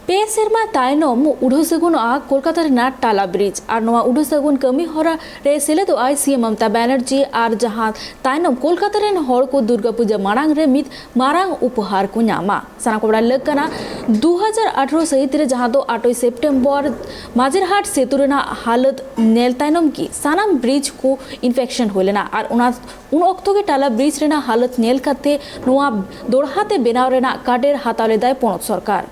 पे सेरमा तायनम उड़ोसगुन कोलकाता रेना टाला ब्रिज और नवा उड़ोसगुन कमी हरा रे सेलेदो आई सीएम ममता बनर्जी और जहां तायनम कोलकाता रेन हर को दुर्गा पूजा मारांग रे मित मारांग उपहार को नामा साना को बड़ा लग कना 2018 सहित रे जहां दो 8 सितंबर माजिरहाट सेतु रेना हालत नेल तायनम की सानाम ब्रिज को इन्फेक्शन होलेना और उन अक्तो के टाला ब्रिज रेना हालत नेल कते नवा दोड़हाते बेनाव रेना काटेर हाताले दाय पोनत सरकार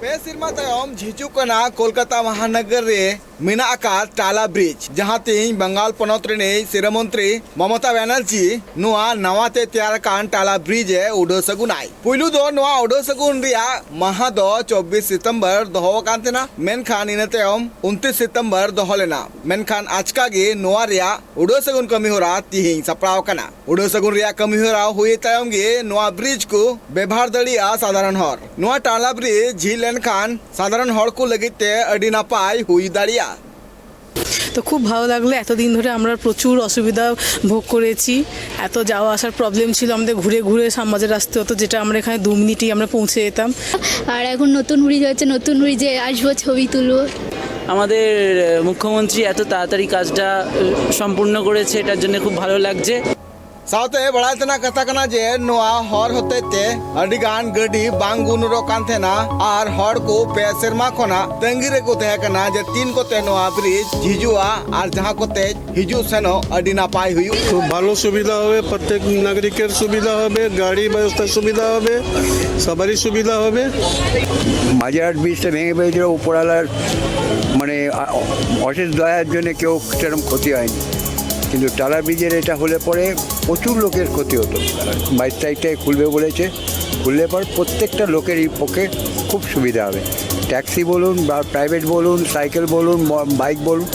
पे सिरमा तायम झिजुकना कोलकाता महानगर रे मेना आकार टाला ब्रिज जहां तीन बंगाल पनत रे सिरा मंत्री ममता बनर्जी नुआ नवाते तैयार कान टाला ब्रिज है उडोसगुन आई पुलु दो नुआ उडोसगुन रिया महा दो 24 सितंबर दोहो कांतेना मेनखान इने तायम 29 सितंबर दोहो लेना मेनखान आजका गे नुआ रिया उडोसगुन कमी होरा तिहिं सप्राव कना उडोसगुन रिया कमी होरा हुई तायम गे नुआ ब्रिज को व्यवहार दड़िया साधारण हर नुआ टाला ब्रिज झील खान साधारण हर को लगिते अडी नापाय हुई दाड़िया तो खूब ভালো লাগলো এতদিন ধরে আমরা প্রচুর অসুবিধা ভোগ করেছি এত যাওয়া আসার প্রবলেম ছিল আমাদের ঘুরে ঘুরে সামাজের রাস্তা হতো যেটা আমরা এখানে 2 মিনিটেই আমরা পৌঁছে যেতাম আর এখন নতুন ব্রিজ হচ্ছে নতুন ব্রিজে আসবো ছবি তুলবো আমাদের মুখ্যমন্ত্রী এত তাড়াতাড়ি কাজটা সম্পূর্ণ করেছে এটার জন্য খুব ভালো লাগছে साथे बड़ातना कथा कना जे नोआ हर होते ते अडिगान गडी बांगुनरो कांथेना और हर को पे सेरमा खना तंगिरे को ते कना जे तीन को ते नोआ ब्रिज झिजुआ और जहां को ते हिजु सेनो अडी नापाय हुई খুব ভালো সুবিধা হবে প্রত্যেক নাগরিকের সুবিধা হবে গাড়ি ব্যবস্থা সুবিধা হবে সবারই সুবিধা হবে মাঝেরহাট ব্রিজটা ভেঙে পড়েছিল উপরওয়ালার মানে অশেষ দয়ার জন্য কেউ সেরকম ক্ষতি হয়নি কিন্তু টালা ব্রিজের এটা হলে পরে প্রচুর লোকের ক্ষতি হতো 22 তারিখটায় খুলবে বলেছে খুললে পর প্রত্যেকটা লোকেরই পক্ষে খুব সুবিধা হবে ট্যাক্সি বলুন বা প্রাইভেট বলুন সাইকেল বলুন বাইক বলুন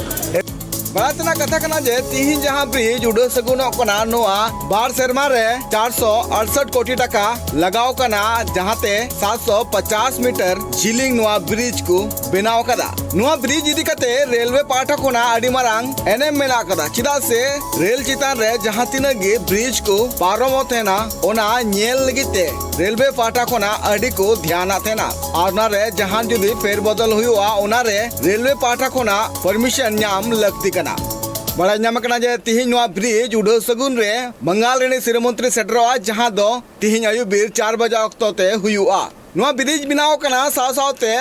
बड़ातना कथा कना जे तिहिन जहां ब्रिज उडोसगुन कना नोआ बार सेरमा रे 468 कोटी टका लगाव कना जहाते 750 मीटर झिलिंग नोआ ब्रिज को बनाव कदा नोआ ब्रिज इदी कते रेलवे पाठक होना अडी मारांग एनएम मेना कदा चिदा से रेल चितान रे जहां तिना गे ब्रिज को पारमत है ना ओना नेल लगिते रेलवे पाठक होना अडी को ध्यान आतेना और ना रे जहां जुदी फेर बदल हुआ ओना रे रेलवे पाठक होना परमिशन न्याम लगती बड़ा नामकना जे तिहिन नोआ ब्रिज उडोसगुन रे बंगाल रे सिरा मंत्री सेटरवा जहां दो तिहिन आयुबीर 4 बजे अक्तोते हुआ नोआ ब्रिज बनाव कना सावते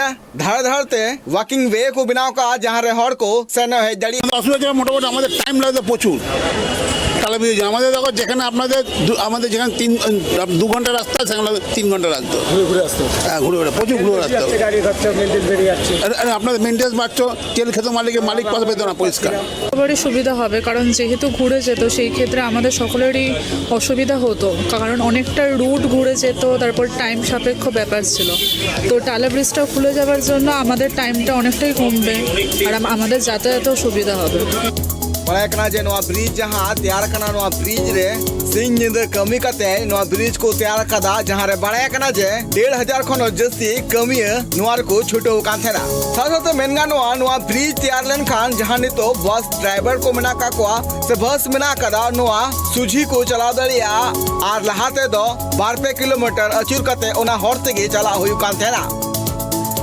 धार धारते वॉकिंग वे को बनाव का जहां रे हर को सेना है जड़ी আসলে মোটামুটি আমাদের টাইম লাগে প্রচুর টালা ব্রিজ আমাদের দেখো যেখানে আমাদের যেখানে 2 ঘন্টা রাস্তা সেখানে 3 ঘন্টা রাস্তা ঘুরে আসতে হ্যাঁ ঘুরে প্রচুর ঘুরে আসতে গাড়ি খরচা মেইনটেইন বেরিয়ে যাচ্ছে আরে আপনাদের মেইনটেইন বাড়ছো তেল খেতে মালিক পাশে পেতো না পরিষ্কার সবারই সুবিধা হবে কারণ যেহেতু ঘুরে যেত সেই ক্ষেত্রে আমাদের সকলেরই অসুবিধা হতো কারণ অনেকটা রুট ঘুরে যেত তারপর টাইম সাপেক্ষ ব্যাপার ছিল তো টালা ব্রিজটা খুলে যাওয়ার জন্য আমাদের টাইমটা অনেকটাই কমবে আর আমাদের যাতায়াতেও সুবিধা হবে बड़ा कना जे नोआ ब्रिज जहां तैयार कना नोआ ब्रिज रे सिंह निंद कमी कते नोआ ब्रिज को तैयार कदा जहां रे बड़ा कना जे 1500 खन जस्ती कमी नोआर को छोटो कांथेना साथ मेनगा नोआ ब्रिज तैयार लेन खान जहां नि तो बस ड्राइवर को मिना का कोआ से बस मिना कदा नोआ सुझी को चला दड़िया और लहाते दो 12 किलोमीटर अचूर कते ओना हरते गे चला हुई कांथेना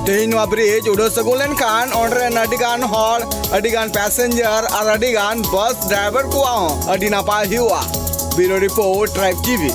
तेहिन नोआ ब्रिज उडोसगुन लेन खान ओंडरे अडिगान हर अडिगान पैसेंजर और अडिगान बस ड्राइवर को अडी नापाय हुआ ब्यूरो रिपोर्ट ट्राइब टीवी।